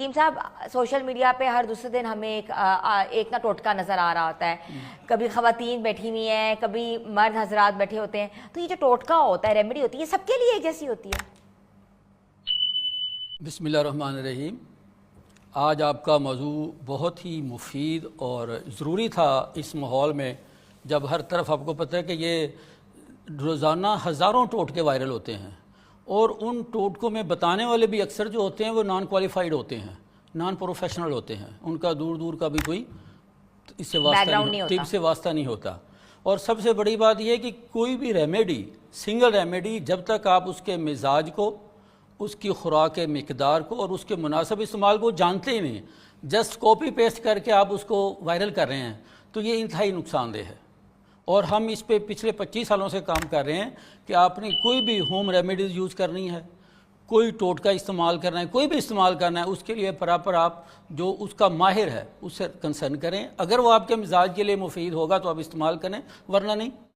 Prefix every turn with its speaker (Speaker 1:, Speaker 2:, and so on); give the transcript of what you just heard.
Speaker 1: حکیم صاحب social media پہ ہر دوسرے دن ہمیں ایک نہ ٹوٹکا نظر آ رہا ہوتا ہے، کبھی خواتین بیٹھی ہوئی ہیں، کبھی مرد حضرات بیٹھے ہوتے ہیں، تو یہ جو ٹوٹکا ہوتا ہے، ریمیڈی ہوتی ہے، یہ سب کے لیے ایک جیسی ہوتی ہے؟
Speaker 2: بسم اللہ الرحمن الرحیم۔ آج آپ کا موضوع بہت ہی مفید اور ضروری تھا اس ماحول میں جب ہر طرف آپ کو پتہ ہے کہ یہ روزانہ ہزاروں ٹوٹکے وائرل ہوتے ہیں، اور ان ٹوٹکوں میں بتانے والے بھی اکثر جو ہوتے ہیں وہ نان کوالیفائڈ ہوتے ہیں، نان پروفیشنل ہوتے ہیں، ان کا دور دور کا بھی کوئی اس سے واسطہ نہیں، طب سے واسطہ نہیں ہوتا۔ اور سب سے بڑی بات یہ ہے کہ کوئی بھی ریمیڈی، سنگل ریمیڈی، جب تک آپ اس کے مزاج کو، اس کی خوراک کے مقدار کو اور اس کے مناسب استعمال کو جانتے ہی نہیں، جسٹ کاپی پیسٹ کر کے آپ اس کو وائرل کر رہے ہیں، تو یہ انتہائی نقصان دہ ہے۔ اور ہم اس پہ پچھلے 25 سالوں سے کام کر رہے ہیں کہ آپ نے کوئی بھی ہوم ریمیڈیز یوز کرنی ہے، کوئی ٹوٹکا استعمال کرنا ہے، کوئی بھی استعمال کرنا ہے، اس کے لیے پراپر آپ جو اس کا ماہر ہے اس سے کنسرن کریں۔ اگر وہ آپ کے مزاج کے لیے مفید ہوگا تو آپ استعمال کریں، ورنہ نہیں۔